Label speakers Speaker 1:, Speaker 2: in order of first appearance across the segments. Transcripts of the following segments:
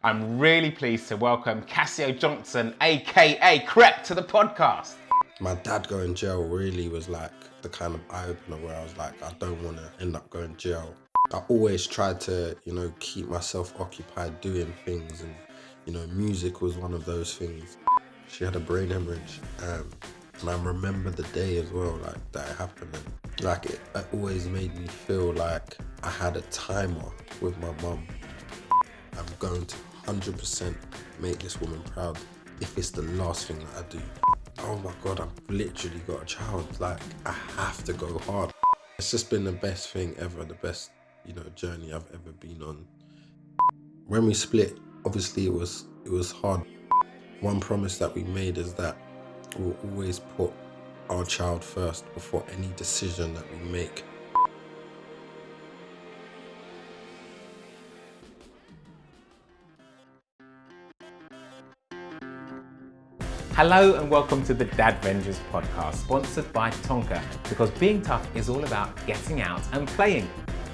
Speaker 1: I'm really pleased to welcome Cassio Johnson, aka Krept, to the podcast.
Speaker 2: My dad going jail really was like the kind of eye-opener where I was like, I don't want to end up going jail. I always tried to, keep myself occupied doing things, and, music was one of those things. She had a brain hemorrhage, and I remember the day as well, like, that it happened. And, like, it always made me feel like I had a timer with my mum. I'm going to 100% make this woman proud if it's the last thing that I do. Oh my God, I've literally got a child. Like, I have to go hard. It's just been the best thing ever, the best, journey I've ever been on. When we split, obviously it was hard. One promise that we made is that we'll always put our child first before any decision that we make.
Speaker 1: Hello and welcome to the Dadvengers podcast, sponsored by Tonka, because being tough is all about getting out and playing.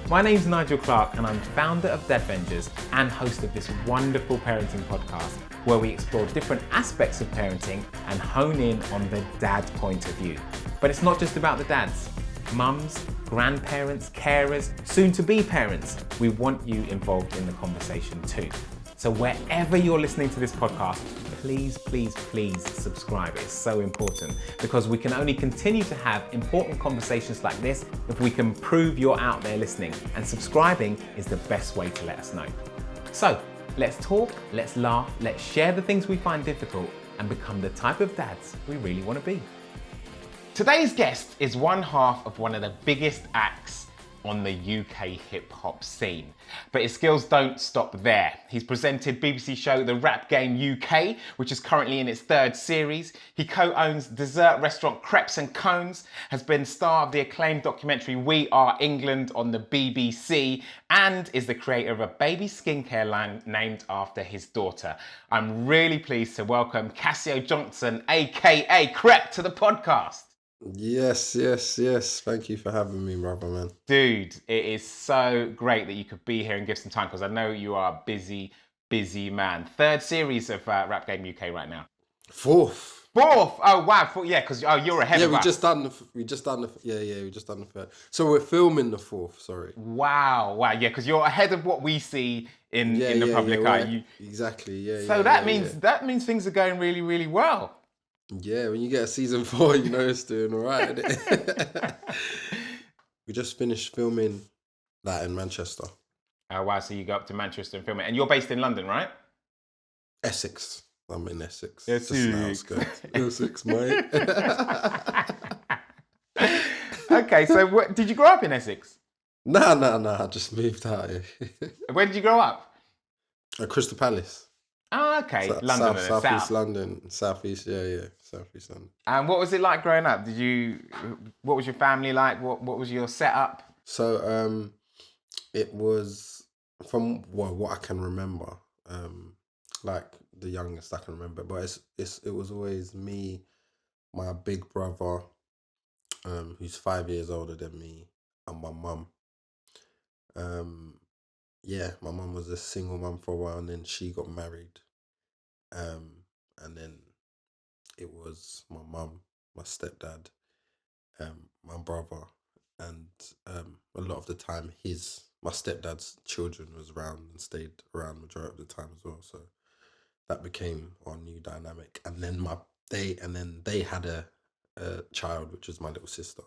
Speaker 1: My name's Nigel Clark and I'm founder of Dadvengers and host of this wonderful parenting podcast where we explore different aspects of parenting and hone in on the dad point of view. But it's not just about the dads. Mums, grandparents, carers, soon-to-be parents, we want you involved in the conversation too. So wherever you're listening to this podcast, please subscribe. It's so important because we can only continue to have important conversations like this if we can prove you're out there listening, and subscribing is the best way to let us know. So let's talk, let's laugh, let's share the things we find difficult and become the type of dads we really want to be. Today's guest is one half of one of the biggest acts on the UK hip-hop scene. But his skills don't stop there. He's presented BBC show The Rap Game UK, which is currently in its third series. He co-owns dessert restaurant Crepes and Cones, has been star of the acclaimed documentary We Are England on the BBC, and is the creator of a baby skincare line named after his daughter. I'm really pleased to welcome Cassio Johnson, aka Krept, to the podcast.
Speaker 2: Yes. Thank you for having me, brother, man.
Speaker 1: Dude, it is so great that you could be here and give some time because I know you are a busy man. Third series of Rap Game UK right now.
Speaker 2: Fourth.
Speaker 1: Oh wow. Yeah, because you're ahead of us.
Speaker 2: We just done the third. So we're filming the fourth. Sorry.
Speaker 1: Wow. Yeah, because you're ahead of what we see in the public eye.
Speaker 2: Exactly. Yeah.
Speaker 1: So that means things are going really, really well.
Speaker 2: Yeah, when you get a season 4, you know it's doing all right. We just finished filming that in Manchester.
Speaker 1: Oh, wow. So you go up to Manchester and film it. And you're based in London, right?
Speaker 2: Essex. I'm in Essex.
Speaker 1: Essex,
Speaker 2: mate.
Speaker 1: Okay, so did you grow up in Essex?
Speaker 2: Nah. I just moved out here.
Speaker 1: Where did you grow up?
Speaker 2: At Crystal Palace.
Speaker 1: Oh, okay. London,
Speaker 2: Southeast London. Southeast London.
Speaker 1: And what was it like growing up? What was your family like? What was your setup?
Speaker 2: So, it was from what I can remember, like the youngest I can remember, but it was always me, my big brother, who's 5 years older than me, and my mum. My mum was a single mum for a while, and then she got married. And then it was my mum, my stepdad, my brother, and a lot of the time my stepdad's children was around and stayed around majority of the time as well. So that became our new dynamic. And then they had a child, which was my little sister.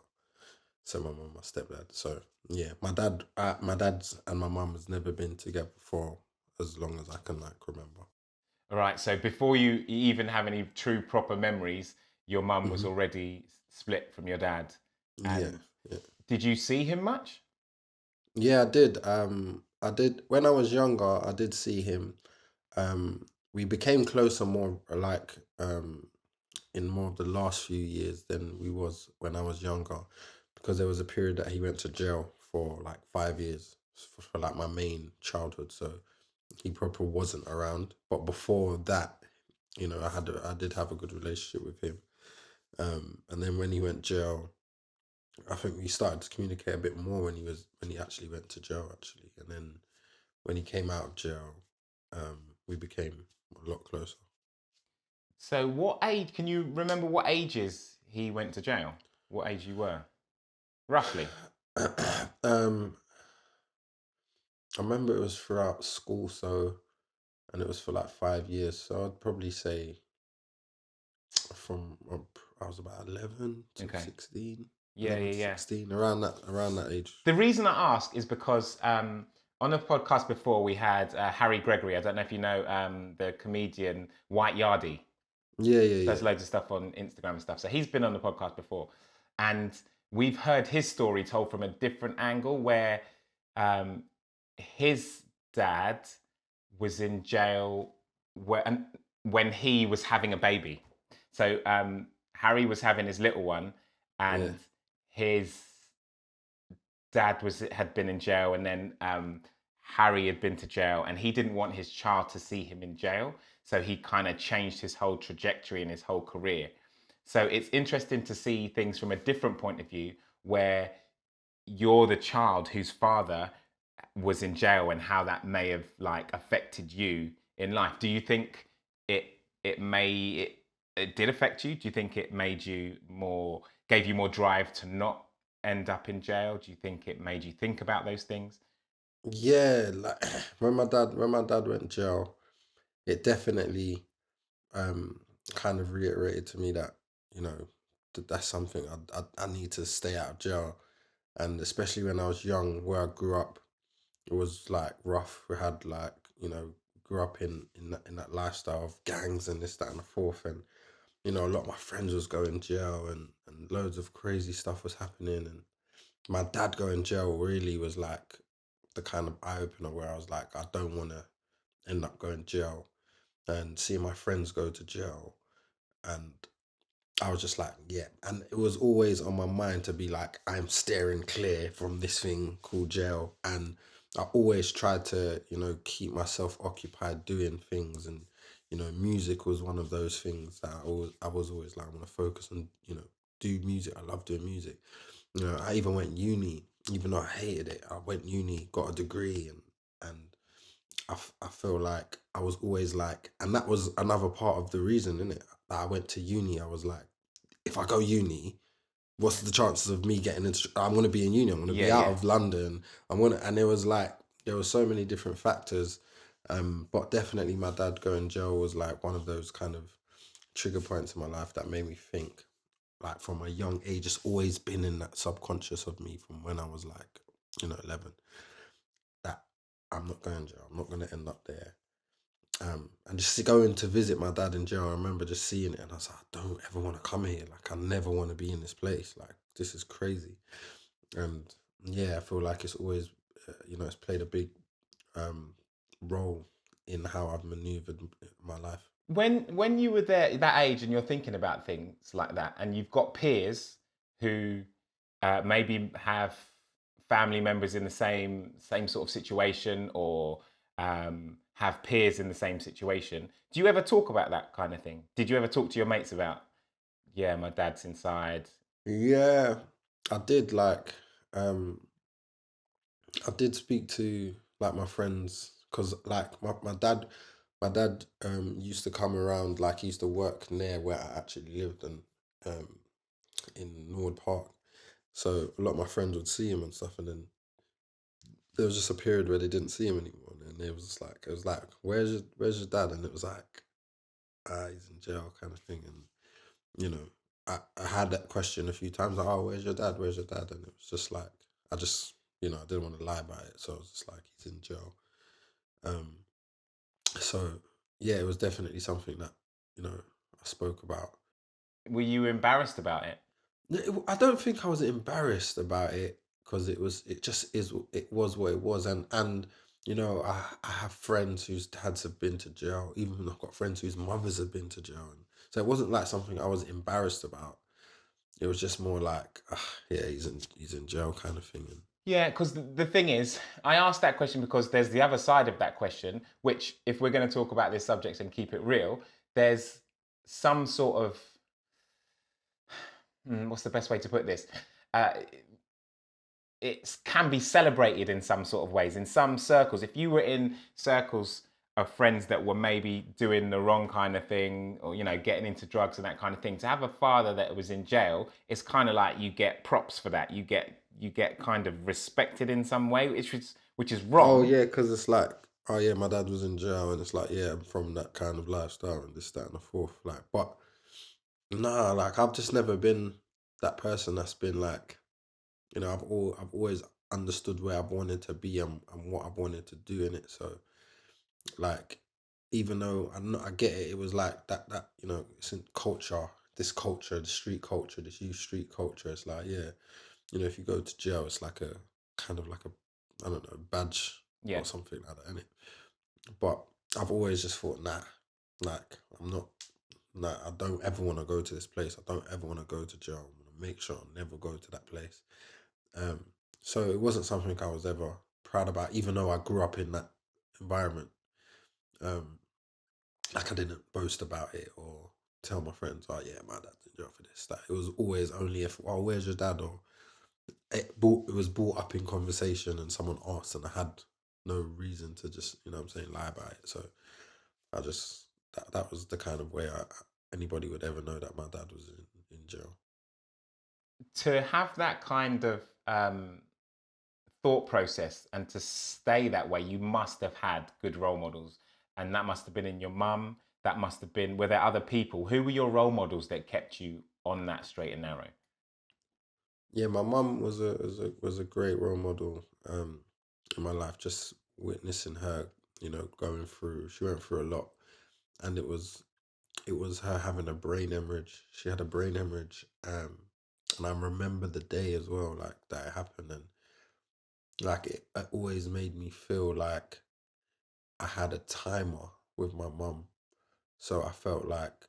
Speaker 2: So my mum, my stepdad. So yeah, my dad's and my mum has never been together for as long as I can remember.
Speaker 1: All right. So before you even have any true proper memories, your mum was already split from your dad. And
Speaker 2: yeah.
Speaker 1: Did you see him much?
Speaker 2: Yeah, I did. I did when I was younger. I did see him. We became closer more in more of the last few years than we was when I was younger, because there was a period that he went to jail for 5 years for my main childhood. So he probably wasn't around. But before that, I did have a good relationship with him. And then when he went jail, I think we started to communicate a bit more when he actually went to jail, actually. And then when he came out of jail, we became a lot closer.
Speaker 1: So what age, can you remember what ages he went to jail? What age you were? Roughly.
Speaker 2: um, I remember it was throughout school, and it was for like 5 years. So I'd probably say from I was about 11 to
Speaker 1: Okay.
Speaker 2: 16,
Speaker 1: Yeah,
Speaker 2: 11
Speaker 1: yeah,
Speaker 2: to
Speaker 1: yeah.
Speaker 2: 16, around that age.
Speaker 1: The reason I ask is because on a podcast before we had Harry Gregory. I don't know if you know the comedian White Yardie.
Speaker 2: Yeah, yeah,
Speaker 1: Does
Speaker 2: yeah.
Speaker 1: loads of stuff on Instagram and stuff. So he's been on the podcast before, and we've heard his story told from a different angle, where um, his dad was in jail when he was having a baby. So Harry was having his little one,
Speaker 2: Yeah.
Speaker 1: and his dad had been in jail, and then Harry had been to jail, and he didn't want his child to see him in jail, so he kind of changed his whole trajectory and his whole career. So it's interesting to see things from a different point of view, where you're the child whose father was in jail and how that may have like affected you in life. Do you think it it may it, it did affect you? Do you think it made you more, gave you more drive to not end up in jail? Do you think it made you think about those things?
Speaker 2: Yeah, like when my dad went to jail, it definitely um kind of reiterated to me that, you know, that's something I need to stay out of jail. And especially when I was young, where I grew up, it was like rough. We had like, you know, grew up in that lifestyle of gangs and this, that, and the fourth. And, you know, a lot of my friends was going to jail, and loads of crazy stuff was happening. And my dad going to jail really was like the kind of eye opener where I was like, I don't want to end up going to jail. And seeing my friends go to jail, and I was just like, yeah. And it was always on my mind to be like, I'm steering clear from this thing called jail. And I always tried to, you know, keep myself occupied doing things. And, you know, music was one of those things that I was always like, I want to focus on, you know, do music. I love doing music. You know, I even went uni, even though I hated it. I went uni, got a degree, and I feel like I was always like, and that was another part of the reason, innit? That I went to uni. I was like, if I go uni, what's the chances of me getting into? I'm gonna be in uni. I'm gonna
Speaker 1: Yeah,
Speaker 2: be out
Speaker 1: yeah.
Speaker 2: of London. And there was like, there were so many different factors. But definitely my dad going jail was like one of those kind of trigger points in my life that made me think, like from a young age. It's always been in that subconscious of me from when I was like, you know, 11, that I'm not going jail. I'm not gonna end up there. And just going to visit my dad in jail, I remember just seeing it, and I was like, I don't ever want to come here. Like, I never want to be in this place. Like, this is crazy. And yeah, I feel like it's always, you know, it's played a big um, role in how I've maneuvered my life.
Speaker 1: When you were there at that age and you're thinking about things like that, and you've got peers who maybe have family members in the same sort of situation, or have peers in the same situation, do you ever talk about that kind of thing? Did you ever talk to your mates about, yeah, my dad's inside?
Speaker 2: Yeah, I did. Like, um, I did speak to like my friends, because like my dad used to come around. Like, he used to work near where I actually lived, and um in Norwood Park. So a lot of my friends would see him and stuff, and then there was just a period where they didn't see him anymore, and it was like, where's your dad? And it was like, he's in jail, kind of thing. And you know, I had that question a few times, like, oh, where's your dad? Where's your dad? And it was just like, I just, you know, I didn't want to lie about it, so I was just like, he's in jail. Um, so yeah, it was definitely something that, you know, I spoke about.
Speaker 1: Were you embarrassed about it?
Speaker 2: I don't think I was embarrassed about it, because it just is, it was what it was. And you know, I have friends whose dads have been to jail. Even I've got friends whose mothers have been to jail, and so it wasn't like something I was embarrassed about. It was just more like, yeah, he's in jail, kind of thing. And
Speaker 1: Yeah, because the thing is, I asked that question because there's the other side of that question, which, if we're going to talk about this subject and keep it real, there's some sort of, what's the best way to put this? Uh, it can be celebrated in some sort of ways. In some circles, if you were in circles of friends that were maybe doing the wrong kind of thing, or getting into drugs and that kind of thing. To have a father that was in jail, it's kind of like you get props for that. You get kind of respected in some way, which is
Speaker 2: Oh
Speaker 1: wrong.
Speaker 2: yeah, because it's like, oh yeah, my dad was in jail, and it's like, yeah, I'm from that kind of lifestyle and this, that, and the fourth. Like, but nah, like I've just never been that person that's been like, I've always understood where I've wanted to be and what I've wanted to do in it. So like, even though I get it, it was like that it's in culture, this culture, the street culture, this youth street culture. It's like, yeah, if you go to jail, it's like a kind of like a, I don't know, badge
Speaker 1: Yeah.
Speaker 2: or something like that, innit? But I've always just thought, nah, like I'm not, nah, I don't ever want to go to this place. I don't ever want to go to jail. I'm gonna make sure I never go to that place. Um, so it wasn't something I was ever proud about, even though I grew up in that environment. Um, like I didn't boast about it or tell my friends, oh yeah, my dad's in jail for this. That it was always only if, oh, where's your dad? Or it was brought up in conversation and someone asked, and I had no reason to just, what I'm saying, lie about it. So I just that was the kind of way anybody would ever know that my dad was in jail.
Speaker 1: To have that kind of thought process and to stay that way, you must have had good role models. And that must have been in your mum. That must have been, were there other people? Who were your role models that kept you on that straight and narrow?
Speaker 2: Yeah, my mum was a great role model in my life. Just witnessing her, going through. She went through a lot, and it was her having a brain hemorrhage. She had a brain hemorrhage, and I remember the day as well, like that it happened, and like it always made me feel like I had a timer with my mum. So I felt like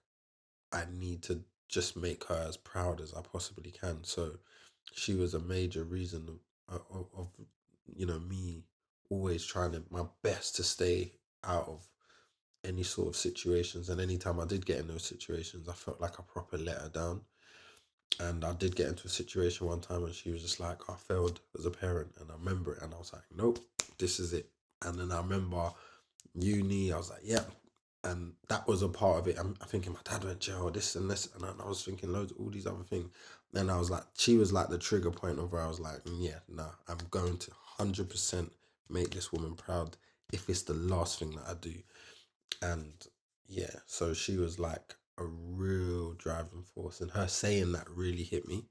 Speaker 2: I need to just make her as proud as I possibly can. So she was a major reason of me always trying to my best to stay out of any sort of situations. And anytime I did get in those situations, I felt like I proper let her down. And I did get into a situation one time and she was just like, I failed as a parent. And I remember it and I was like, nope, this is it. And then I remember uni, I was like, yeah. And that was a part of it. I'm thinking my dad went jail, this and this. And I was thinking loads of all these other things. Then I was like, she was like the trigger point of where I was like, yeah, nah, I'm going to 100% make this woman proud if it's the last thing that I do. And yeah, so she was like a real driving force. And her saying that really hit me.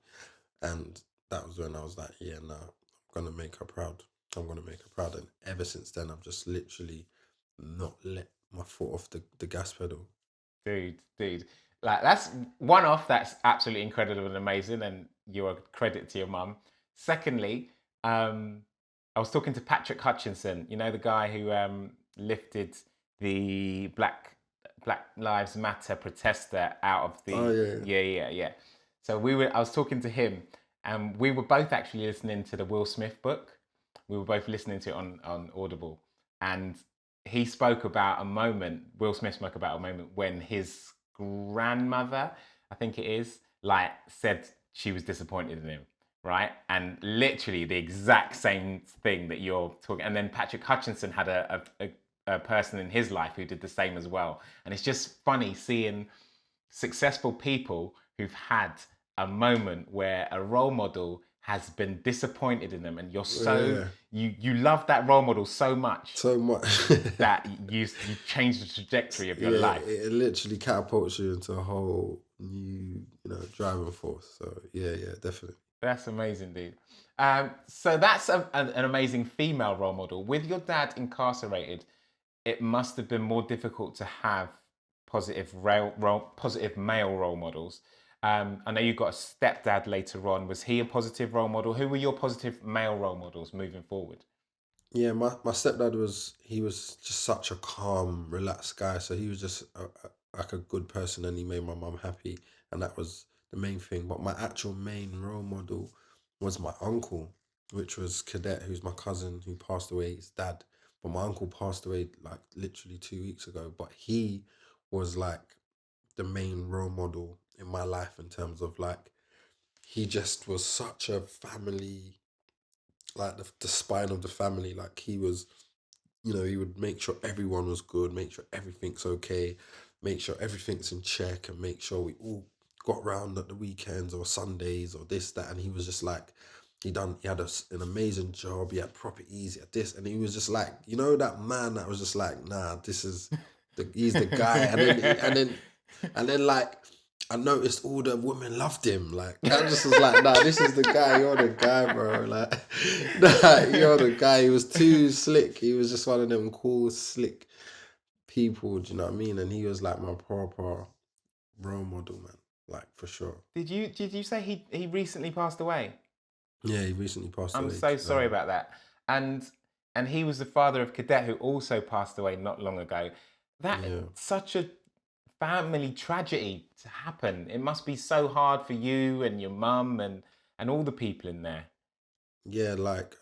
Speaker 2: And that was when I was like, yeah, no, I'm gonna make her proud. I'm gonna make her proud. And ever since then, I've just literally not let my foot off the gas pedal.
Speaker 1: Dude. Like that's one off, that's absolutely incredible and amazing, and you're a credit to your mum. Secondly, I was talking to Patrick Hutchinson, the guy who lifted the Black Lives Matter protester out of
Speaker 2: Oh
Speaker 1: the
Speaker 2: yeah.
Speaker 1: yeah. So I was talking to him, and we were both actually listening to the Will Smith book. We were both listening to it on Audible, and he spoke about a moment. Will Smith spoke about a moment when his grandmother, I think it is, like said she was disappointed in him, right? And literally the exact same thing that you're talking. And then Patrick Hutchinson had a person in his life who did the same as well. And it's just funny seeing successful people who've had a moment where a role model has been disappointed in them, and
Speaker 2: Yeah.
Speaker 1: you love that role model so much
Speaker 2: So much.
Speaker 1: that you change the trajectory of your
Speaker 2: Yeah,
Speaker 1: life.
Speaker 2: it literally catapults you into a whole new, driving force. So yeah, definitely.
Speaker 1: That's amazing, dude. So that's an amazing female role model. With your dad incarcerated, it must have been more difficult to have positive male role models. I know you got a stepdad later on. Was he a positive role model? Who were your positive male role models moving forward?
Speaker 2: Yeah, my stepdad he was just such a calm, relaxed guy. So he was just like a good person, and he made my mum happy, and that was the main thing. But my actual main role model was my uncle, which was Cadet, who's my cousin who passed away, his dad. But my uncle passed away like literally 2 weeks ago. But he was like the main role model in my life in terms of like he just was such a family, like the spine of the family. Like he was he would make sure everyone was good, make sure everything's okay, make sure everything's in check, and make sure we all got round at the weekends or Sundays or this, that. And he was just like, he had an amazing job, he had properties, he had this, and he was just like, that man that was just like, nah, he's the guy. And then like, I noticed all the women loved him. Like, I just was like, nah, this is the guy. You're the guy, bro. Like, nah, you're the guy. He was too slick. He was just one of them cool, slick people. Do you know what I mean? And he was like my proper role model, man. Like, for sure.
Speaker 1: Did you say he recently passed away?
Speaker 2: Yeah, he recently passed
Speaker 1: I'm
Speaker 2: away.
Speaker 1: so sorry about that. And he was the father of Cadet, who also passed away not long ago. That
Speaker 2: Yeah.
Speaker 1: such a family tragedy to happen. It must be so hard for you and your mum and all the people in there.
Speaker 2: Yeah, like,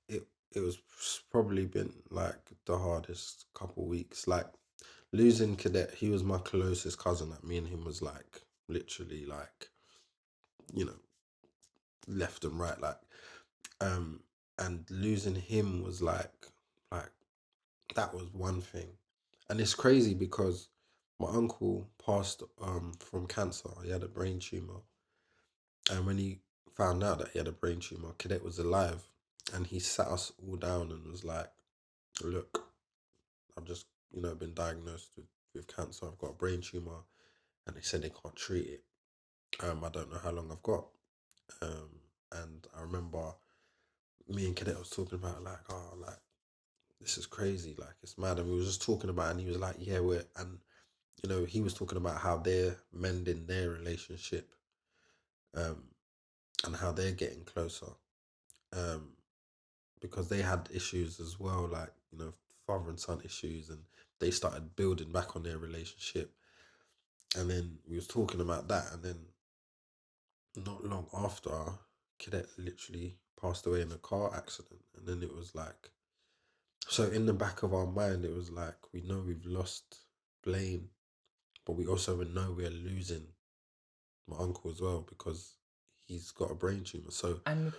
Speaker 2: it was probably been like the hardest couple weeks. Like, losing Cadet, he was my closest cousin. Like, me and him was like literally like, you know, left and right. Like, and losing him was like that was one thing. And it's crazy because my uncle passed from cancer. He had a brain tumor. And when he found out that he had a brain tumor, Cadet was alive. And he sat us all down and was like, look, I've just, been diagnosed with cancer. I've got a brain tumor. And they said they can't treat it. I don't know how long I've got. And I remember me and Cadet was talking about like, oh, like, this is crazy, like, it's mad. And we was just talking about it, and he was like, yeah, he was talking about how they're mending their relationship, um, and how they're getting closer, um, because they had issues as well, like, father and son issues, and they started building back on their relationship. And then we was talking about that, and then not long after, Cadet literally passed away in a car accident. And then it was like, so in the back of our mind, it was like, we know we've lost Blaine, but we also know we're losing my uncle as well because he's got a brain tumor. So
Speaker 1: And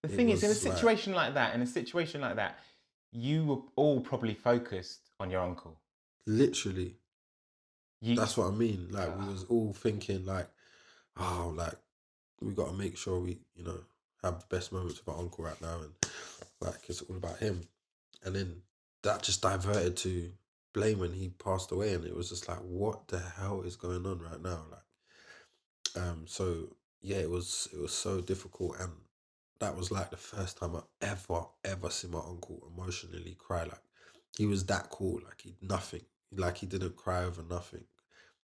Speaker 1: the
Speaker 2: it
Speaker 1: thing is, in a
Speaker 2: was like,
Speaker 1: situation like that, you were all probably focused on your uncle.
Speaker 2: literally,
Speaker 1: You,
Speaker 2: that's what I mean. Like, we was all thinking like, oh, like, we got to make sure we, have the best moments with our uncle right now. And like, it's all about him. And then that just diverted to Blaine when he passed away. And it was just like, what the hell is going on right now? Like, so yeah, it was so difficult, and that was like the first time I ever seen my uncle emotionally cry. Like, he was that cool. Like, he didn't cry over nothing,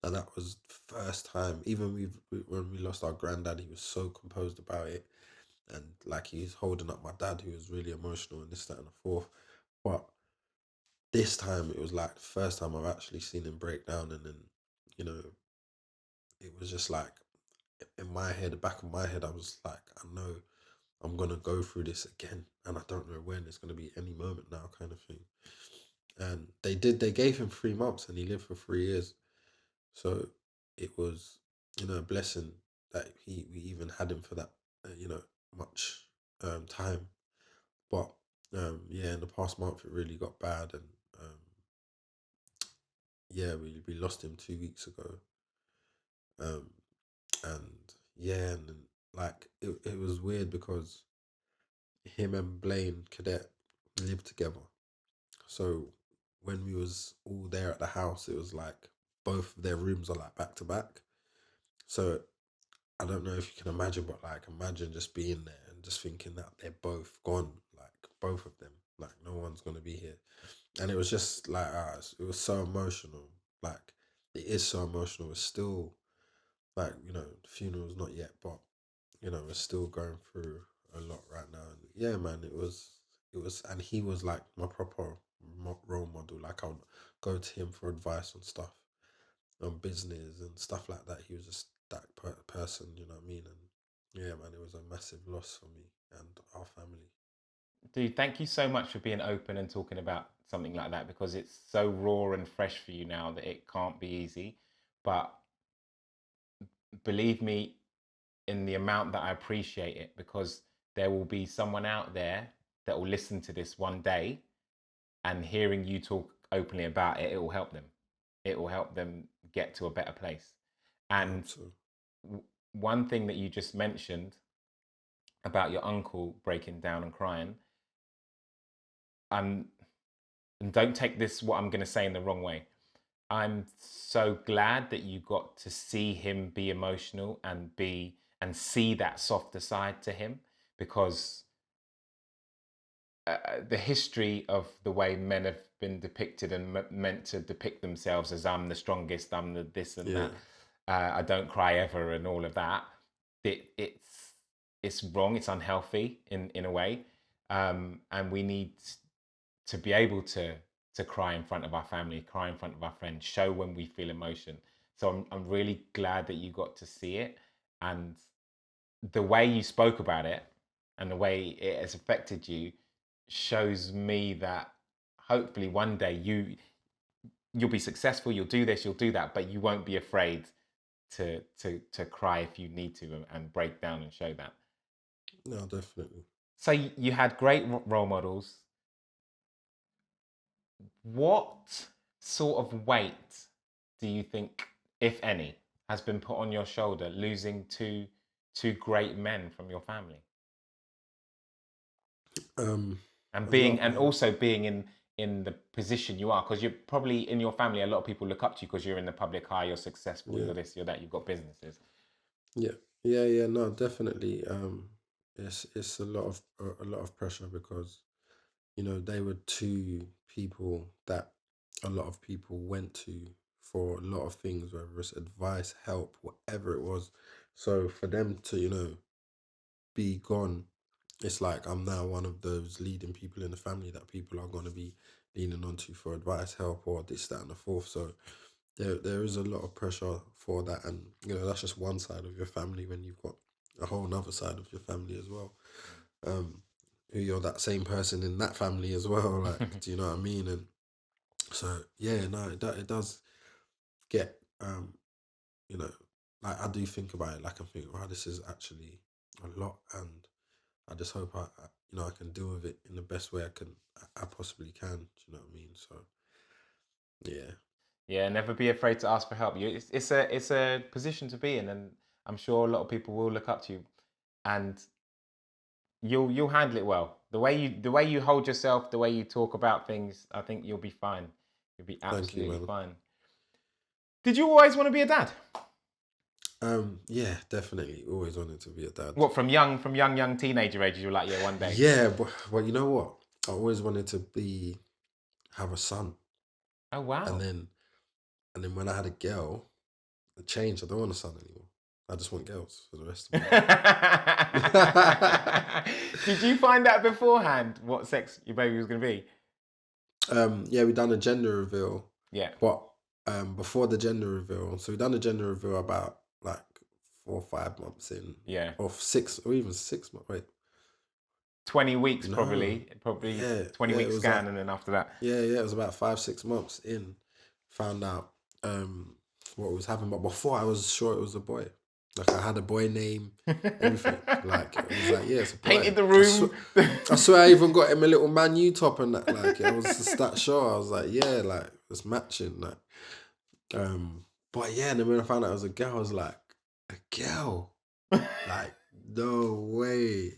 Speaker 2: and that was the first time. Even when we lost our granddad, he was so composed about it, and like, he's holding up my dad, who was really emotional, and this, that, and the fourth. But this time, it was like the first time I've actually seen him break down, and then you know, it was just like, in my head, the back of my head, I was like, I know I'm gonna go through this again, and I don't know when. It's gonna be any moment now, kind of thing. And they gave him 3 months, and he lived for 3 years. So it was, a blessing that we even had him for that, much time. But yeah, in the past month, it really got bad, and yeah, we lost him 2 weeks ago. Um, and yeah, and then, like, it was weird because him and Blaine Cadet lived together. So when we was all there at the house, it was like both of their rooms are like back to back. So I don't know if you can imagine, but like, imagine just being there and just thinking that they're both gone, like both of them, like no one's gonna be here. And it was just like, it was so emotional. Like, it is so emotional. It's still like, the funeral's not yet, but we're still going through a lot right now. And yeah, man, and he was like my proper role model. Like, I would go to him for advice on stuff, on business and stuff like that. He was just that person, you know what I mean? And yeah, man, it was a massive loss for me and our family.
Speaker 1: dude, thank you so much for being open and talking about something like that, because it's so raw and fresh for you now that it can't be easy. But believe me, in the amount that I appreciate it, because there will be someone out there that will listen to this one day and hearing you talk openly about it, it will help them. It will help them get to a better place.
Speaker 2: I
Speaker 1: And
Speaker 2: hope so.
Speaker 1: one thing that you just mentioned about your uncle breaking down and crying, and don't take this what I'm going to say in the wrong way. I'm so glad that you got to see him be emotional and see that softer side to him, because the history of the way men have been depicted and meant to depict themselves as I'm the strongest, I'm the this and
Speaker 2: Yeah,
Speaker 1: that, I don't cry ever, and all of that. It's wrong. It's unhealthy in a way, and we need to be able to cry in front of our family, cry in front of our friends, show when we feel emotion. So I'm really glad that you got to see it, and the way you spoke about it and the way it has affected you shows me that hopefully one day you'll be successful, you'll do this, you'll do that, but you won't be afraid to cry if you need to, and break down and show that.
Speaker 2: no, definitely.
Speaker 1: So you had great role models. What sort of weight do you think, if any, has been put on your shoulder losing two great men from your family? And
Speaker 2: A
Speaker 1: being,
Speaker 2: lot,
Speaker 1: and
Speaker 2: man.
Speaker 1: also being in the position you are, because you're probably, in your family, a lot of people look up to you because you're in the public eye, you're successful,
Speaker 2: Yeah,
Speaker 1: you're this, you're that, you've got businesses.
Speaker 2: yeah, yeah, yeah. No, definitely. It's a lot of pressure because they were two people that a lot of people went to for a lot of things, whether it's advice, help, whatever it was. So for them to be gone, it's like I'm now one of those leading people in the family that people are going to be leaning onto for advice, help, or this, that, and the fourth. So there is a lot of pressure for that, and that's just one side of your family when you've got a whole nother side of your family as well. Um, who you're that same person in that family as well. Like, do you know what I mean? And so yeah, no, it does get you know, like I do think about it. Like I'm thinking, wow, this is actually a lot, and I just hope I can deal with it in the best way I possibly can. Do you know what I mean? So yeah,
Speaker 1: Yeah, never be afraid to ask for help. It's a position to be in, and I'm sure a lot of people will look up to you, and you'll handle it well. The way you hold yourself, the way you talk about things, I think you'll be fine. You'll be
Speaker 2: thank you,
Speaker 1: absolutely
Speaker 2: man.
Speaker 1: fine. Did you always want to be a dad?
Speaker 2: Yeah, definitely. Always wanted to be a dad.
Speaker 1: What, from young teenager age, you were like, yeah, one day.
Speaker 2: Yeah, but you know what? I always wanted to have a son,
Speaker 1: Oh
Speaker 2: and
Speaker 1: wow.
Speaker 2: then when I had a girl, it changed. I don't want a son anymore. I just want girls for the rest of my life.
Speaker 1: Did you find out beforehand what sex your baby was going to be?
Speaker 2: Yeah, we done a gender reveal,
Speaker 1: Yeah.
Speaker 2: but before the gender reveal, so we done the gender reveal about like 4 or 5 months in,
Speaker 1: Yeah.
Speaker 2: or 6 or even 6 months. Wait,
Speaker 1: 20 weeks
Speaker 2: no,
Speaker 1: probably
Speaker 2: yeah,
Speaker 1: 20
Speaker 2: yeah, it
Speaker 1: week
Speaker 2: was like
Speaker 1: scan, and then after that.
Speaker 2: yeah, it was about 5 6 months in, found out what was happening, but before I was sure it was a boy. Like I had a boy name, everything. Like it was like, yeah, it's a boy.
Speaker 1: Painted the room.
Speaker 2: I swear I even got him a little Man U top and that. Like I was just that sure. I was like, yeah, like it's matching. Like, but yeah, and then when I found out it was a girl, I was like, a girl? Like, no way.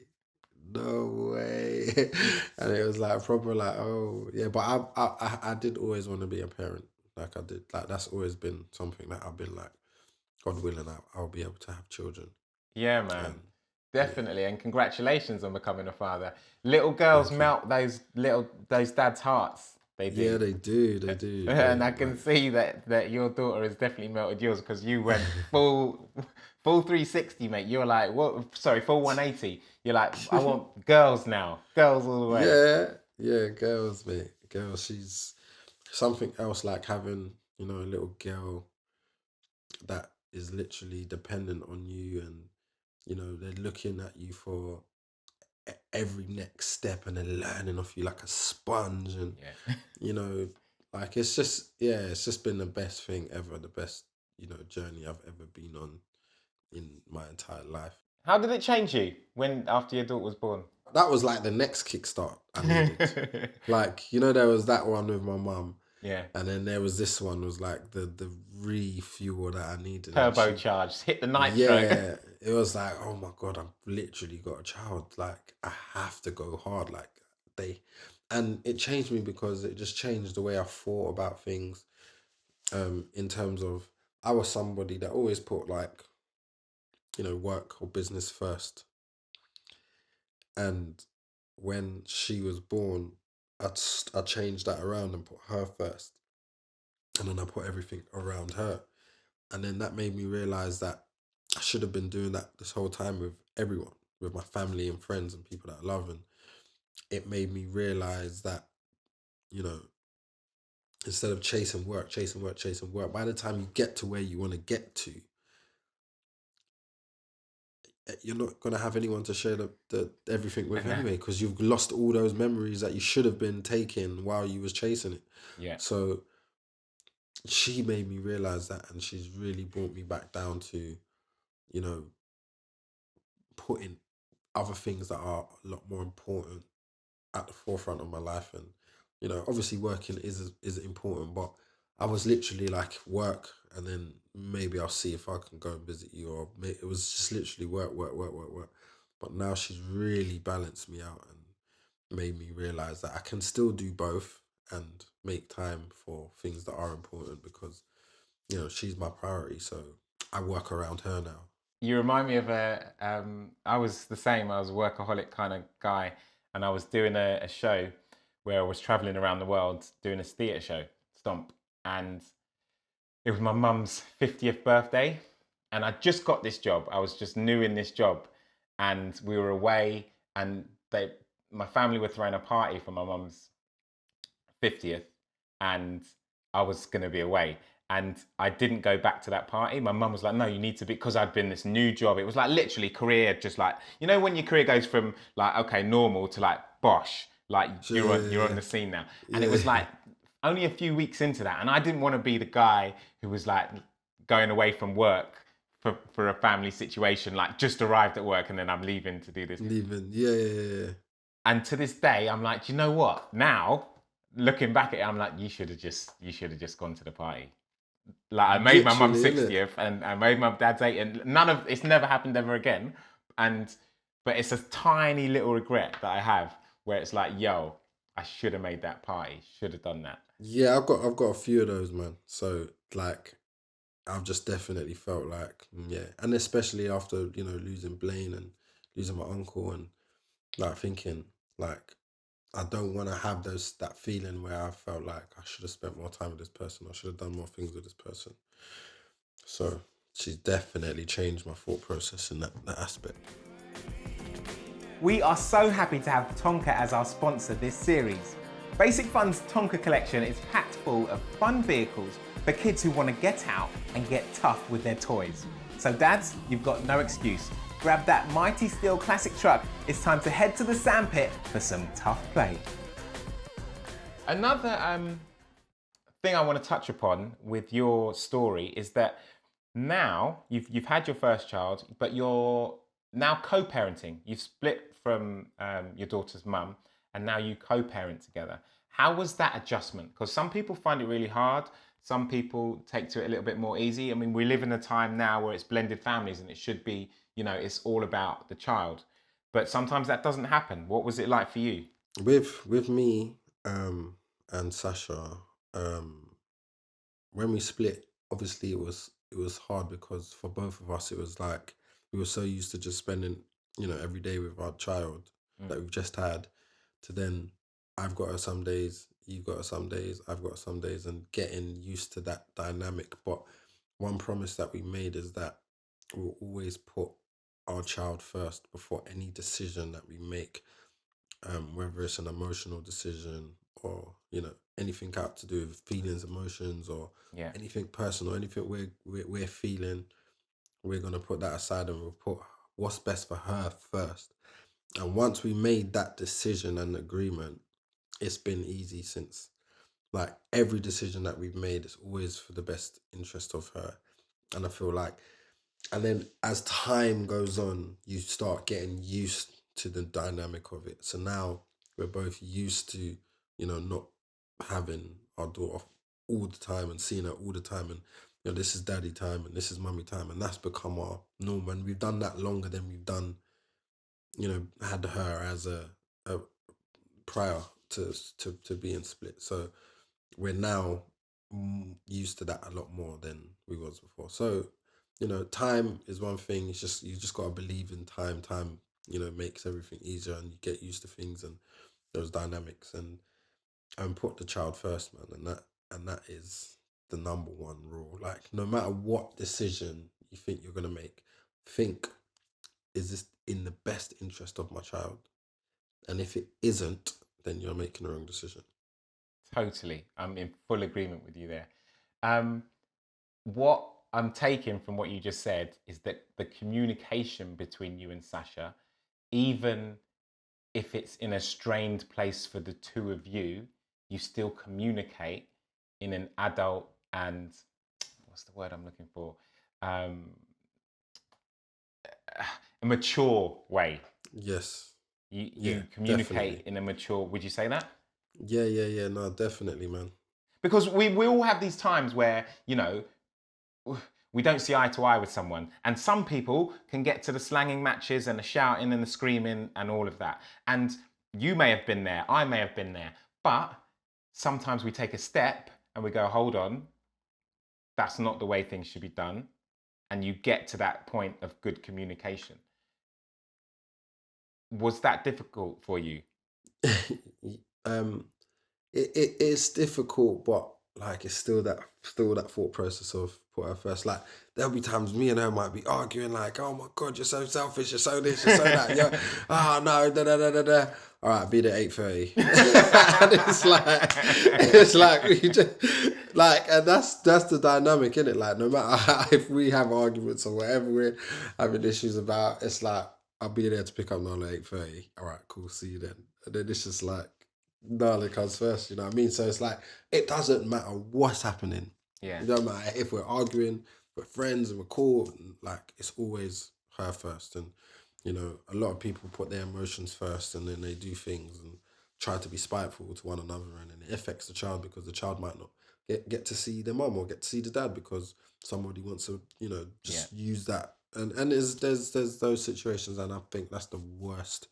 Speaker 2: No way. And it was like proper like, oh yeah. But I did always want to be a parent. Like I did. Like that's always been something that I've been like, God willing, I'll be able to have children.
Speaker 1: Yeah, man.
Speaker 2: And yeah,
Speaker 1: Definitely. And congratulations on becoming a father. Little girls
Speaker 2: thank you.
Speaker 1: melt those dads' hearts. They do.
Speaker 2: Yeah, they do. They do.
Speaker 1: And
Speaker 2: They
Speaker 1: I can
Speaker 2: like.
Speaker 1: see that your daughter has definitely melted yours, because you went full 360, mate. You're like, what? Sorry, full 180. You're like, I want girls now. Girls all the way.
Speaker 2: Yeah, yeah, girls, mate. Girls, she's something else, like having, a little girl that is literally dependent on you, and, they're looking at you for every next step, and then learning off you like a sponge. And,
Speaker 1: Yeah.
Speaker 2: you know, like it's just, yeah, it's just been the best thing ever, the best, journey I've ever been on in my entire life.
Speaker 1: How did it change you when after your daughter was born?
Speaker 2: That was like the next kickstart I needed. Like, you know, there was that one with my mum,
Speaker 1: Yeah.
Speaker 2: and then there was this one was like the refuel that I needed. And
Speaker 1: Turbocharged, hit the nitro.
Speaker 2: yeah, it was like, oh my God, I've literally got a child. Like, I have to go hard. Like, they, and it changed me because it just changed the way I thought about things. In terms of, I was somebody that always put like, you know, work or business first. And when she was born, I changed that around and put her first. And then I put everything around her. And then that made me realize that I should have been doing that this whole time with everyone, with my family and friends and people that I love. And it made me realize that, you know, instead of chasing work, by the time you get to where you want to get to, you're not going to have anyone to share the everything with anyway, because you've lost all those memories that you should have been taking while you was chasing it.
Speaker 1: Yeah.
Speaker 2: So she made me realize that, and she's really brought me back down to, you know, putting other things that are a lot more important at the forefront of my life. And, you know, obviously working is important, but I was literally like, work, and then maybe I'll see if I can go and visit you, or it was just literally work. But now she's really balanced me out and made me realize that I can still do both and make time for things that are important, because, you know, she's my priority. So I work around her now.
Speaker 1: You remind me of I was the same. I was a workaholic kind of guy, and I was doing a show where I was traveling around the world doing a theatre show, Stomp, and it was my mum's 50th birthday, and I just got this job. I was just new in this job, and we were away, and my family were throwing a party for my mum's 50th, and I was going to be away. And I didn't go back to that party. My mum was like, no, you need to be, because I'd been this new job. It was like literally career, just like, you know, when your career goes from like, okay, normal to like, bosh, like you're on the scene now. And it was like only a few weeks into that. And I didn't want to be the guy who was like going away from work for a family situation, like just arrived at work and then I'm leaving to do this.
Speaker 2: Leaving, yeah.
Speaker 1: And to this day, I'm like, do you know what? Now, looking back at it, I'm like, you should have just gone to the party. Like I made my mum's
Speaker 2: Literally, innit?
Speaker 1: 60th and I made my dad's 80th, and it's never happened ever again. But it's a tiny little regret that I have where it's like, yo, I should have made that party, should have done that.
Speaker 2: Yeah, I've got a few of those, man. So like, I've just definitely felt like, yeah, and especially after, you know, losing Blaine and losing my uncle, and like thinking like, I don't want to have that feeling where I felt like I should have spent more time with this person, I should have done more things with this person. So she's definitely changed my thought process in that aspect.
Speaker 1: We are so happy to have Tonka as our sponsor this series. Basic Fun's Tonka collection is packed full of fun vehicles for kids who want to get out and get tough with their toys. So dads, you've got no excuse. Grab that mighty steel classic truck. It's time to head to the sandpit for some tough play. Another thing I want to touch upon with your story is that now you've had your first child, but you're now co-parenting. You've split from your daughter's mum, and now you co-parent together. How was that adjustment? Because some people find it really hard. Some people take to it a little bit more easy. I mean, we live in a time now where it's blended families, and it should be, you know, it's all about the child. But sometimes that doesn't happen. What was it like for you?
Speaker 2: With me and Sasha, when we split, obviously it was hard, because for both of us it was like we were so used to just spending, you know, every day with our child that we've just had, to then I've got her some days, you've got her some days, I've got her some days, and getting used to that dynamic. But one promise that we made is that we'll always put our child first before any decision that we make, whether it's an emotional decision, or, you know, anything out to do with feelings, emotions, or
Speaker 1: Yeah.
Speaker 2: anything personal, anything we're feeling, we're gonna put that aside and we'll put what's best for her first. And once we made that decision and agreement, it's been easy since. Like, every decision that we've made is always for the best interest of her. And I feel like And then as time goes on, you start getting used to the dynamic of it. So now we're both used to, not having our daughter all the time and seeing her all the time. And, this is daddy time and this is mummy time. And that's become our norm. And we've done that longer than we've done, had her as a prior to being split. So we're now used to that a lot more than we was before. So, time is one thing. It's just you just gotta believe in time. Time, makes everything easier, and you get used to things and those dynamics, and put the child first, man. And that is the number one rule. Like, no matter what decision you think you're gonna make, think, is this in the best interest of my child? And if it isn't, then you're making the wrong decision.
Speaker 1: Totally. I'm in full agreement with you there. Um, what I'm taking from what you just said is that the communication between you and Sasha, even if it's in a strained place for the two of you, you still communicate in an adult and what's the word I'm looking for? Um, a mature way.
Speaker 2: Yes.
Speaker 1: You communicate
Speaker 2: Definitely.
Speaker 1: in a mature, would you say that?
Speaker 2: Yeah. No, definitely, man.
Speaker 1: Because we all have these times where, we don't see eye to eye with someone. And some people can get to the slanging matches and the shouting and the screaming and all of that. And you may have been there, I may have been there. But sometimes we take a step and we go, hold on, that's not the way things should be done. And you get to that point of good communication. Was that difficult for you?
Speaker 2: um, it's difficult, but like it's still that thought process of put her first. Like there'll be times me and her might be arguing, like, "Oh my god, you're so selfish, you're so this, you're so that." Yeah, no, da da da da da. All right, be there 8:30. And it's like we just like, and that's the dynamic, isn't it? Like no matter if we have arguments or whatever we're having issues about, it's like I'll be there to pick up Nala 8:30. All right, cool, see you then. And then it's just like Nala comes first, you know what I mean? So it's like it doesn't matter what's happening.
Speaker 1: Yeah.
Speaker 2: It doesn't matter if we're arguing, we're friends and we're cool. Like it's always her first, and a lot of people put their emotions first, and then they do things and try to be spiteful to one another, and then it affects the child because the child might not get to see their mum or get to see the dad because somebody wants to, just use that. And there's those situations, and I think that's the worst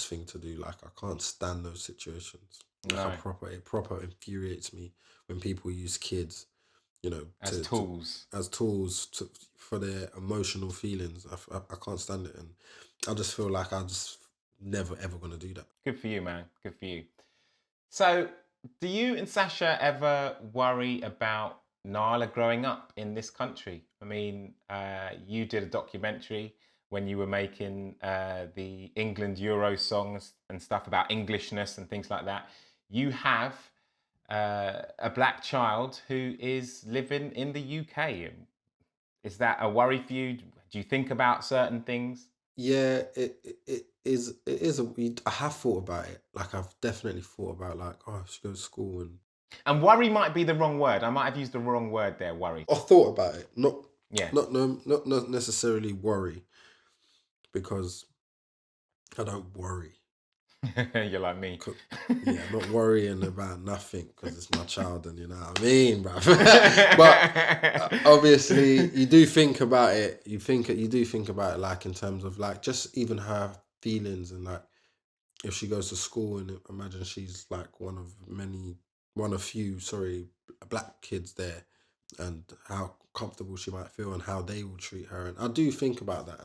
Speaker 2: thing to do. Like I can't stand those situations. Like it proper infuriates me when people use kids,
Speaker 1: As tools.
Speaker 2: as tools for their emotional feelings. I can't stand it, and I just feel like I just never ever gonna do that.
Speaker 1: Good for you, man. Good for you. So, do you and Sasha ever worry about Nala growing up in this country? I mean, you did a documentary when you were making the England Euro songs and stuff about Englishness and things like that. You have a black child who is living in the UK. Is that a worry for you? Do you think about certain things?
Speaker 2: Yeah, it is I have thought about it. Like I've definitely thought about like, oh, I should go to school, and
Speaker 1: And worry might be the wrong word. I might have used the wrong word there, worry.
Speaker 2: I thought about it. Not
Speaker 1: Yeah.
Speaker 2: not necessarily worry, because I don't worry.
Speaker 1: You're like me.
Speaker 2: Yeah, I'm not worrying about nothing because it's my child, and you know what I mean, bruv. But obviously, you do think about it. You do think about it, like in terms of like just even her feelings, and like if she goes to school and imagine she's like one of few, sorry, black kids there, and how comfortable she might feel and how they will treat her. And I do think about that,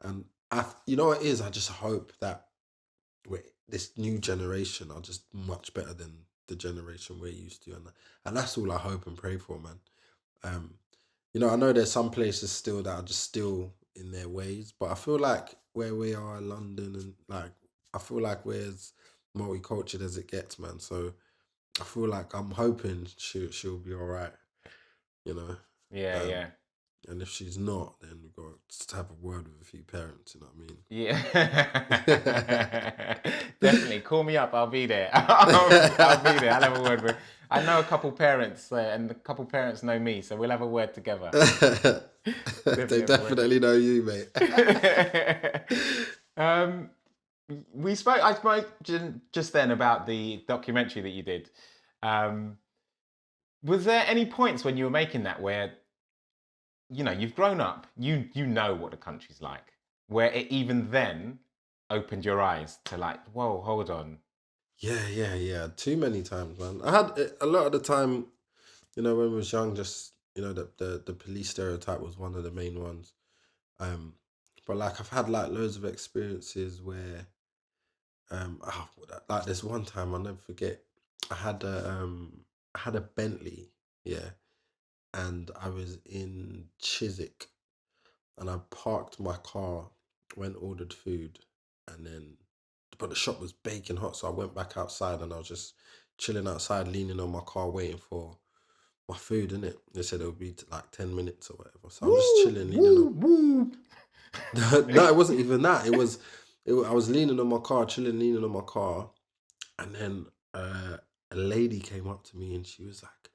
Speaker 2: and I, you know what it is. I just hope that this new generation are just much better than the generation we're used to, and that's all I hope and pray for, man. Um, I know there's some places still that are just still in their ways, but I feel like where we are in London, and like I feel like we're as multicultural as it gets, man. So I feel like I'm hoping she'll be all right, you know.
Speaker 1: Yeah,
Speaker 2: Um,
Speaker 1: yeah.
Speaker 2: and if she's not, then we've got to have a word with a few parents, you know what I mean?
Speaker 1: Yeah. Definitely. Call me up. I'll be there. I'll be there. I'll have a word with. I know a couple parents, and a couple parents know me, so we'll have a word together.
Speaker 2: They
Speaker 1: Definitely
Speaker 2: definitely know you, mate.
Speaker 1: um, I spoke just then about the documentary that you did. Um, was there any points when you were making that where, you've grown up, you know what the country's like, where it even then opened your eyes to like, whoa, hold on.
Speaker 2: Yeah. Too many times, man. I had a lot of the time, when we was young, just the police stereotype was one of the main ones. Um, but like I've had like loads of experiences where like this one time I'll never forget. I had a Bentley, yeah, and I was in Chiswick, and I parked my car, went ordered food, and then but the shop was baking hot, so I went back outside and I was just chilling outside, leaning on my car, waiting for my food. In it, they said it would be like 10 minutes or whatever, so I'm just
Speaker 1: Woo,
Speaker 2: chilling, leaning
Speaker 1: woo,
Speaker 2: on.
Speaker 1: woo.
Speaker 2: No, it wasn't even that. I was leaning on my car, chilling, leaning on my car, and then a lady came up to me and she was like,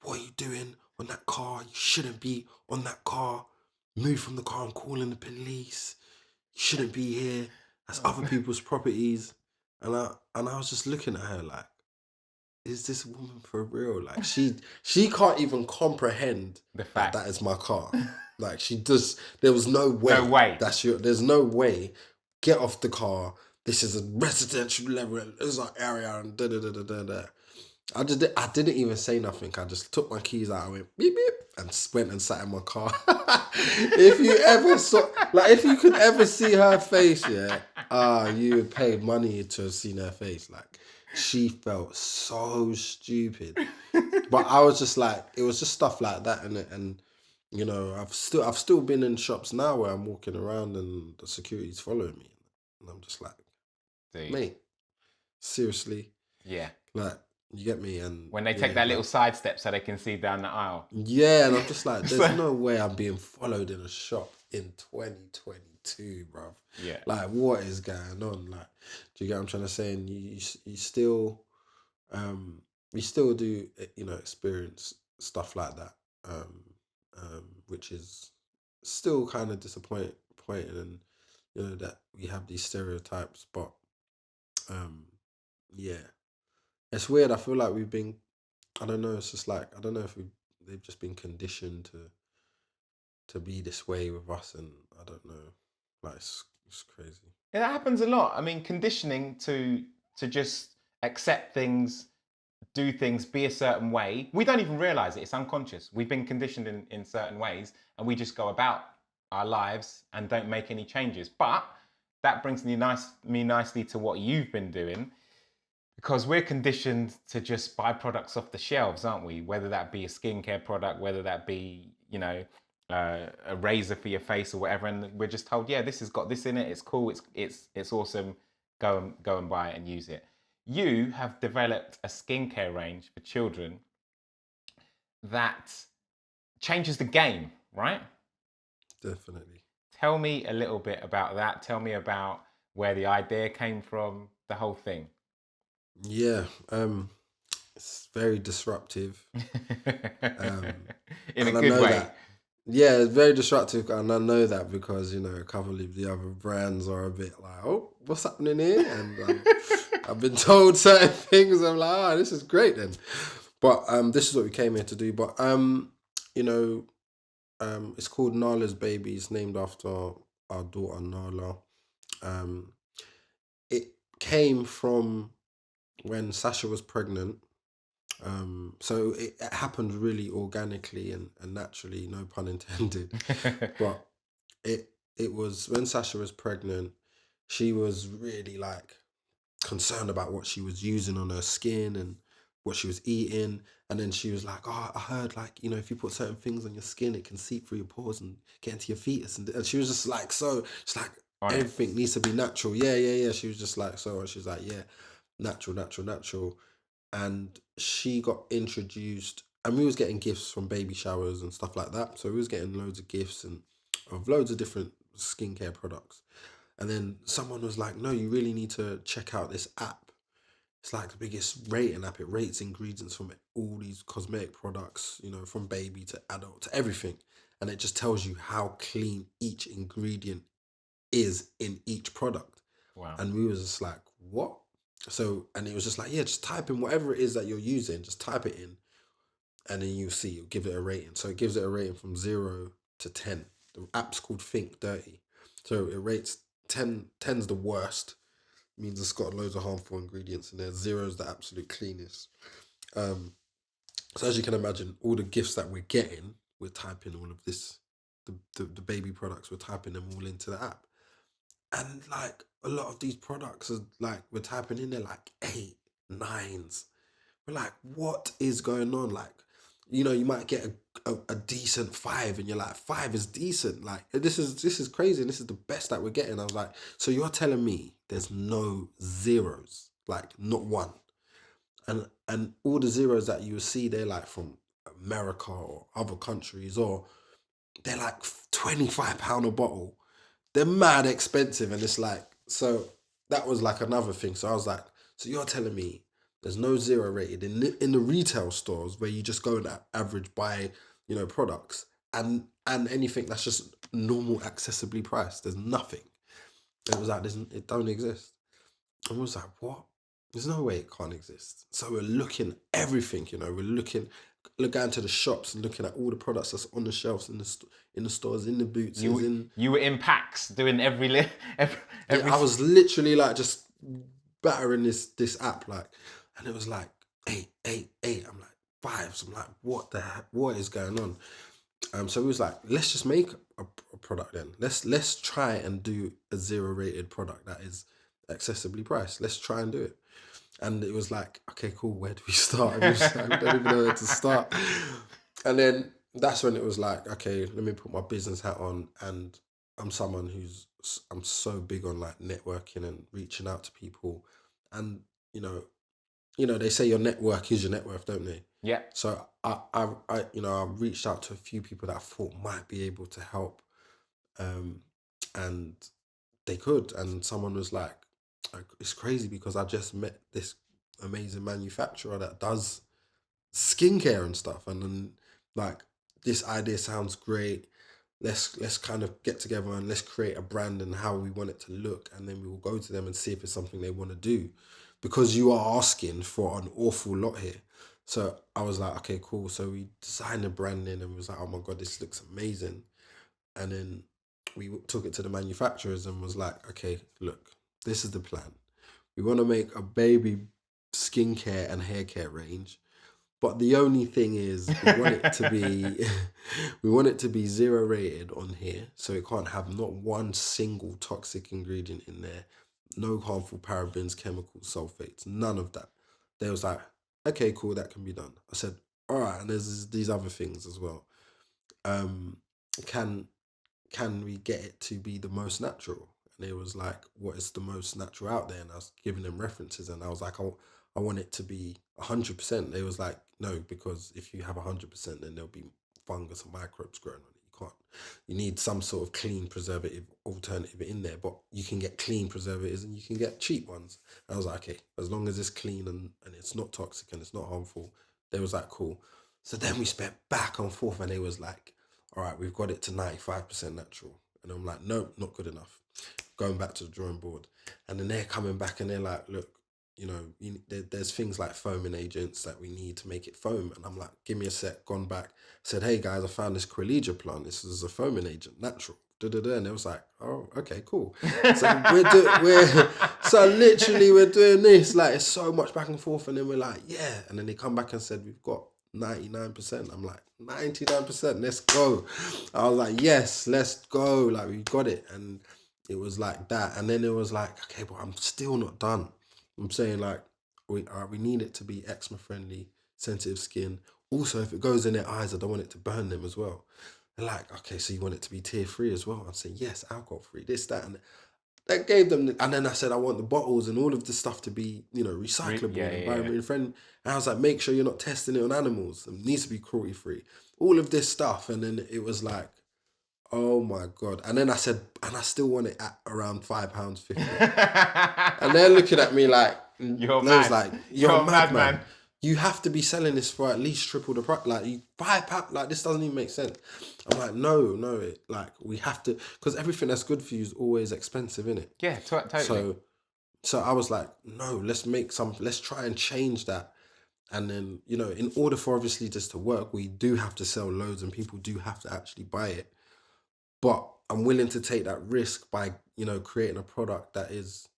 Speaker 2: "What are you doing on that car? You shouldn't be on that car. Move from the car. I'm calling the police. You shouldn't be here. That's other people's properties." And I was just looking at her like, is this woman for real? Like she can't even comprehend
Speaker 1: The
Speaker 2: that
Speaker 1: fact.
Speaker 2: that is my car. Like she does. There was no way.
Speaker 1: No way.
Speaker 2: There's no way. Get off the car. This is a residential level. It's our area and da da da da da da. I didn't even say nothing. I just took my keys out. I went beep beep and went and sat in my car. If you ever saw, like, if you could ever see her face, yeah, you would pay money to have seen her face. Like, she felt so stupid. But I was just like, it was just stuff like that, and I've still been in shops now where I'm walking around and the security's following me, and I'm just like,
Speaker 1: Dude.
Speaker 2: mate, seriously,
Speaker 1: Yeah.
Speaker 2: like, you get me? And
Speaker 1: When they
Speaker 2: yeah,
Speaker 1: take that little
Speaker 2: like,
Speaker 1: side step so they can see down the aisle.
Speaker 2: yeah, and I'm just like, there's
Speaker 1: So,
Speaker 2: no way I'm being followed in a shop in 2022, bruv.
Speaker 1: yeah.
Speaker 2: Like, what is going on? Like, do you get what I'm trying to say? And you still, um, you still do, experience stuff like that, which is still kind of disappointing, and that we have these stereotypes, but um, yeah, it's weird. I feel like we've been, I don't know. It's just like, I don't know if they've just been conditioned to be this way with us, and I don't know. Like, it's crazy.
Speaker 1: Yeah, that happens a lot. I mean, conditioning to just accept things, do things, be a certain way. We don't even realize it. It's unconscious. We've been conditioned in certain ways, and we just go about our lives and don't make any changes. But that brings me nicely to what you've been doing, because we're conditioned to just buy products off the shelves, aren't we? Whether that be a skincare product, whether that be, a razor for your face or whatever, and we're just told, yeah, this has got this in it. It's cool. It's awesome. Go and buy it and use it. You have developed a skincare range for children that changes the game, right?
Speaker 2: Definitely.
Speaker 1: Tell me a little bit about that. Tell me about where the idea came from, the whole thing.
Speaker 2: Yeah. It's very disruptive.
Speaker 1: In a
Speaker 2: And I
Speaker 1: good
Speaker 2: know
Speaker 1: way.
Speaker 2: that. Yeah, it's very disruptive, and I know that because a couple of the other brands are a bit like, "Oh, what's happening here?" And I've been told certain things. I'm like, "Ah, this is great then." But this is what we came here to do. But you know, it's called Nala's Baby. It's named after our daughter Nala. Um, it came from when Sasha was pregnant. So it happened really organically and naturally, no pun intended. But it was when Sasha was pregnant, she was really like concerned about what she was using on her skin and what she was eating. And then she was like, "Oh, I heard like, if you put certain things on your skin, it can seep through your pores and get into your fetus." And she was just like, so it's like
Speaker 1: On it.
Speaker 2: everything needs to be natural. Yeah. She was just like, so, and she's like, yeah, natural. And she got introduced, and we was getting gifts from baby showers and stuff like that. So we was getting loads of gifts and of loads of different skincare products. And then someone was like, "No, you really need to check out this app. It's like the biggest rating app. It rates ingredients from all these cosmetic products, from baby to adult to everything." and it just tells you how clean each ingredient is in each product.
Speaker 1: Wow.
Speaker 2: And we was just like, what? So, and it was just like, yeah, just type in whatever it is that you're using, just type it in, and then you'll see, it'll give it a rating. So it gives it a rating from 0 to 10. The app's called Think Dirty. So it rates 10. 10's the worst, means it's got loads of harmful ingredients in there. 0 is the absolute cleanest. So as you can imagine, all the gifts that we're getting, we're typing all of this, the baby products, we're typing them all into the app. And like a lot of these products are like, we're typing in there like 8, 9s. We're like, what is going on? Like, you know, you might get a decent 5 and you're like, 5 is decent. Like, this is crazy. And this is the best that we're getting. I was like, so you're telling me there's no 0s, like not one. And all the 0s that you will see, they're like from America or other countries, or they're like £25 a bottle. They're mad expensive. And it's like, so that was like another thing. So I was like, so you're telling me there's no 0 rated in the retail stores where you just go and average buy, you know, products and anything that's just normal, accessibly priced. There's nothing. It was like, it don't exist. And I was like, what? There's no way it can't exist. So we're looking everything, you know, we're going to the shops and looking at all the products that's on the shelves in the stores, in the boots.
Speaker 1: You were in packs doing every.
Speaker 2: Yeah, I was literally like just battering this app, like, and it was like 8, 8, 8. I'm like 5s. I'm like, what is going on? So we was like, let's just make a product then. Let's try and do a 0 rated product that is accessibly priced. Let's try and do it. And it was like, okay, cool, where do we start? I don't even know where to start. And then that's when it was like, okay, let me put my business hat on. And I'm someone I'm so big on like networking and reaching out to people. And, you know, they say your network is your net worth, don't they?
Speaker 1: Yeah.
Speaker 2: So I reached out to a few people that I thought might be able to help. And they could. And someone was like, it's crazy because I just met this amazing manufacturer that does skincare and stuff, and then like, this idea sounds great. Let's kind of get together and let's create a brand and how we want it to look, and then we will go to them and see if it's something they want to do, because you are asking for an awful lot here. So I was like, okay, cool. So we designed the branding and was like, oh my god, this looks amazing. And then we took it to the manufacturers and was like, okay, look, this is the plan. We want to make a baby skincare and hair care range, but the only thing is we want it to be 0 rated on here, so it can't have not one single toxic ingredient in there, no harmful parabens, chemicals, sulfates, none of that. They was like, okay, cool, that can be done. I said, all right, and there's these other things as well. Can we get it to be the most natural? And it was like, what is the most natural out there? And I was giving them references, and I was like, I want it to be 100%. They was like, no, because if you have 100%, then there'll be fungus and microbes growing on it. You need some sort of clean preservative alternative in there, but you can get clean preservatives and you can get cheap ones. And I was like, okay, as long as it's clean and it's not toxic and it's not harmful. They was like, cool. So then we spent back and forth, and they was like, all right, we've got it to 95% natural. And I'm like, no, not good enough. Going back to the drawing board. And then they're coming back and they're like, look, you know, there's things like foaming agents that we need to make it foam. And I'm like, give me a sec, gone back, said, hey guys, I found this Quillegia plant. This is a foaming agent, natural. And it was like, oh, okay, cool. So we're doing this. Like, it's so much back and forth. And then we're like, yeah. And then they come back and said, we've got 99%. I'm like, 99%, let's go. I was like, yes, let's go. Like, we got it. And it was like that. And then it was like, okay, but I'm still not done. I'm saying, like, we need it to be eczema friendly, sensitive skin. Also, if it goes in their eyes, I don't want it to burn them as well. They're like, okay, so you want it to be tear free as well? I'd say, yes, alcohol free, this, that, and that gave them. And then I said, I want the bottles and all of the stuff to be, you know, recyclable, environment friendly. And I was like, make sure you're not testing it on animals. It needs to be cruelty free. All of this stuff. And then it was like, oh my god. And then I said, and I still want it at around £5.50. And they're looking at me like,
Speaker 1: you're mad.
Speaker 2: Like, you're a madman. you have to be selling this for at least triple the price. Like, you buy a pack, like, this doesn't even make sense. I'm like, no, like, we have to, because everything that's good for you is always expensive, innit?
Speaker 1: Yeah, totally.
Speaker 2: So I was like, no, let's try and change that. And then, in order for obviously this to work, we do have to sell loads and people do have to actually buy it. But I'm willing to take that risk by, creating a product that is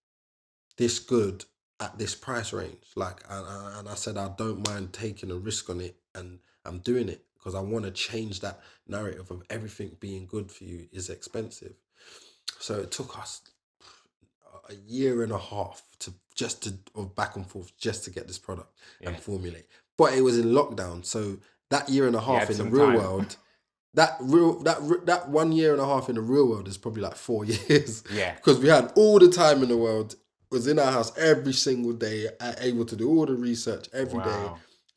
Speaker 2: this good at this price range. Like, and I said, I don't mind taking a risk on it, and I'm doing it because I want to change that narrative of everything being good for you is expensive. So it took us a year and a half of back and forth just to get this product and formulate. But it was in lockdown, so that year and a half in the real world, that 1 year and a half in the real world is probably like 4 years.
Speaker 1: Yeah.
Speaker 2: Because we had all the time in the world, was in our house every single day, able to do all the research every day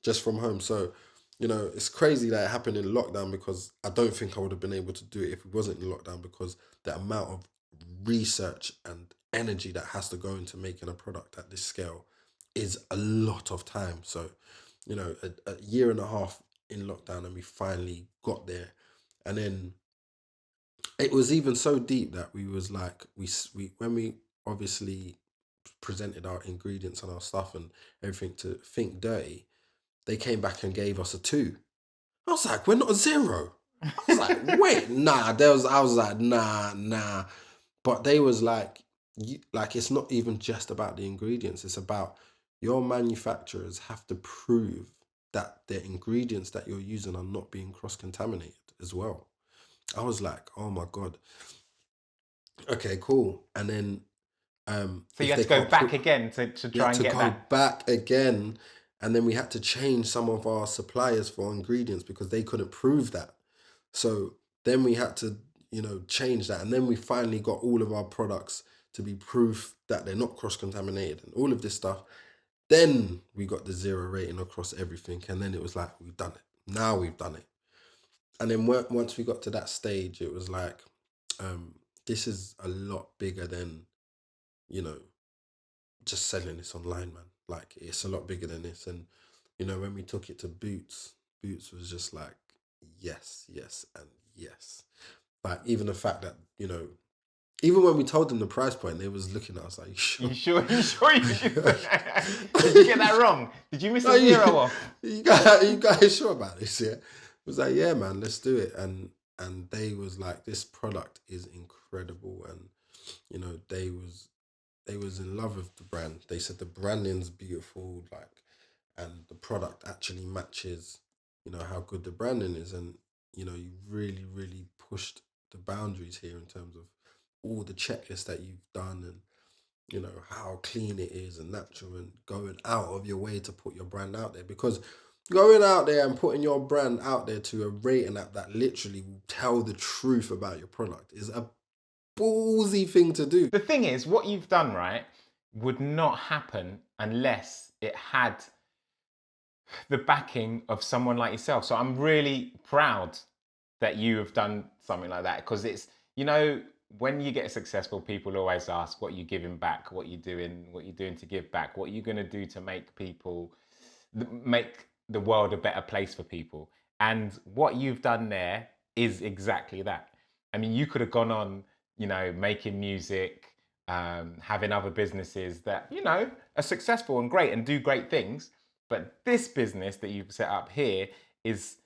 Speaker 2: just from home. So, it's crazy that it happened in lockdown, because I don't think I would have been able to do it if it wasn't in lockdown, because the amount of research and energy that has to go into making a product at this scale is a lot of time. So, a year and a half in lockdown, and we finally got there. And then it was even so deep that we was like, we when we obviously presented our ingredients and our stuff and everything to Think Dirty, they came back and gave us a 2. I was like, we're not a 0. I was like, wait, nah. I was like, nah. But they was like, it's not even just about the ingredients. It's about your manufacturers have to prove that the ingredients that you're using are not being cross-contaminated as well. I was like, oh my God. Okay, cool. And then
Speaker 1: So you had to go back again to try and get that.
Speaker 2: Back again, and then we had to change some of our suppliers for ingredients because they couldn't prove that. So then we had to, change that, and then we finally got all of our products to be proof that they're not cross-contaminated and all of this stuff. Then we got the 0 rating across everything, and then it was like, we've done it. Now we've done it. And then once we got to that stage, it was like, this is a lot bigger than, just selling this online, man. Like, it's a lot bigger than this. And, when we took it to Boots was just like, yes, and yes. Like, even the fact that, even when we told them the price point, they was looking at us like,
Speaker 1: you sure? You sure? Did you get that wrong? Did you miss a 0 off?
Speaker 2: You guys sure about this? Yeah. It was like, yeah, man, let's do it. And they was like, this product is incredible. And, they was in love with the brand. They said the branding's beautiful, like, and the product actually matches, how good the branding is. And, you really, really pushed the boundaries here in terms of all the checklists that you've done, and, how clean it is and natural, and going out of your way to put your brand out there. Because going out there and putting your brand out there to a rating app that literally will tell the truth about your product is a ballsy thing to do.
Speaker 1: The thing is, what you've done, right, would not happen unless it had the backing of someone like yourself. So I'm really proud that you have done something like that, because it's, when you get successful, people always ask what you're giving back, what you're doing to give back, what you're going to do to make the world a better place for people. And what you've done there is exactly that. I mean, you could have gone on, making music, having other businesses that, are successful and great and do great things. But this business that you've set up here is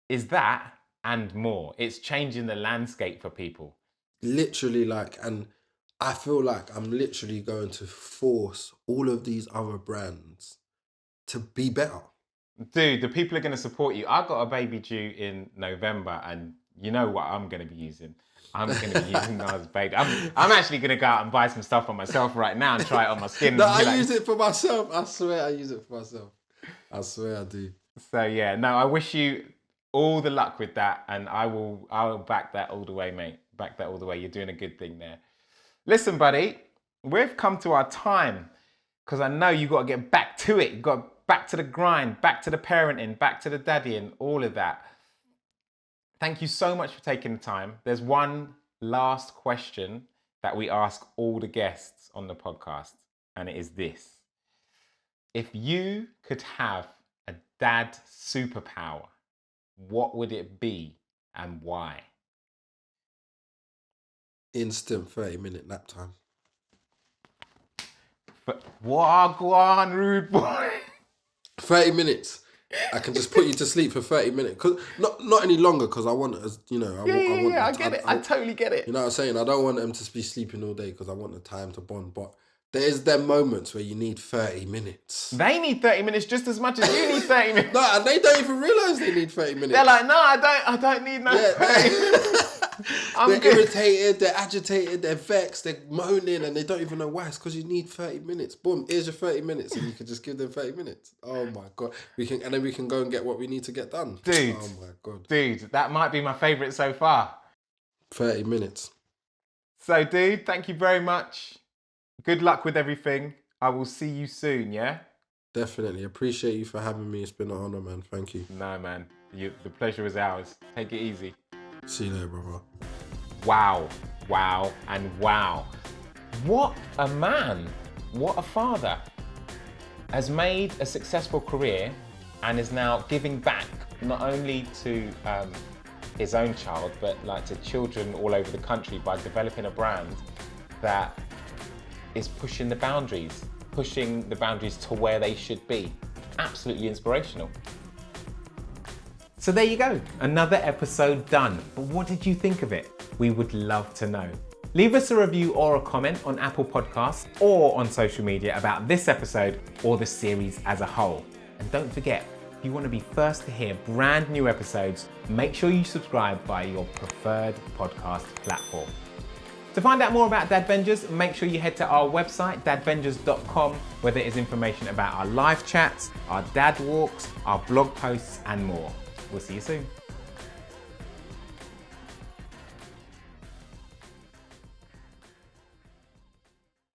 Speaker 1: that and more. It's changing the landscape for people.
Speaker 2: Literally, like, and I feel like I'm literally going to force all of these other brands to be better.
Speaker 1: Dude, the people are going to support you. I've got a baby due in November, and you know what I'm going to be using? I'm going to be using Nas baby. I'm actually going to go out and buy some stuff for myself right now and try it on my skin.
Speaker 2: No, I use it for myself. I swear I use it for myself. I swear I do.
Speaker 1: So yeah, no, I wish you all the luck with that, and I'll back that all the way, mate. Back that all the way. You're doing a good thing there. Listen, buddy, we've come to our time, because I know you got to get back to it. You got back to the grind, back to the parenting, back to the daddying, all of that. Thank you so much for taking the time. There's one last question that we ask all the guests on the podcast, and it is this. If you could have dad superpower, what would it be and why?
Speaker 2: Instant 30-minute nap time.
Speaker 1: But wagwan, rude boy.
Speaker 2: 30 minutes. I can just put you to sleep for 30 minutes. Cause not any longer, because I want, you know,
Speaker 1: I get it. I totally get it.
Speaker 2: You know what I'm saying? I don't want them to be sleeping all day because I want the time to bond. But there's them moments where you need 30 minutes.
Speaker 1: They need 30 minutes just as much as you need 30 minutes.
Speaker 2: No, and they don't even realise they need 30 minutes.
Speaker 1: They're like, no, I don't need no 30 minutes.
Speaker 2: They're irritated, they're agitated, they're vexed, they're moaning, and they don't even know why. It's because you need 30 minutes. Boom, here's your 30 minutes, and you can just give them 30 minutes. Oh my God. And then we can go and get what we need to get done.
Speaker 1: Dude.
Speaker 2: Oh my God.
Speaker 1: Dude, that might be my favourite so far.
Speaker 2: 30 minutes.
Speaker 1: So, dude, thank you very much. Good luck with everything. I will see you soon, yeah?
Speaker 2: Definitely. Appreciate you for having me. It's been an honour, man. Thank you.
Speaker 1: No, man. The pleasure is ours. Take it easy.
Speaker 2: See you later, brother.
Speaker 1: Wow, wow, and wow. What a man, what a father. Has made a successful career and is now giving back not only to his own child, but like to children all over the country by developing a brand that is pushing the boundaries to where they should be. Absolutely inspirational. So there you go, another episode done. But what did you think of it? We would love to know. Leave us a review or a comment on Apple Podcasts or on social media about this episode or the series as a whole. And don't forget, if you want to be first to hear brand new episodes, make sure you subscribe via your preferred podcast platform. To find out more about Dadvengers, make sure you head to our website, dadvengers.com, where there is information about our live chats, our dad walks, our blog posts, and more. We'll see you soon.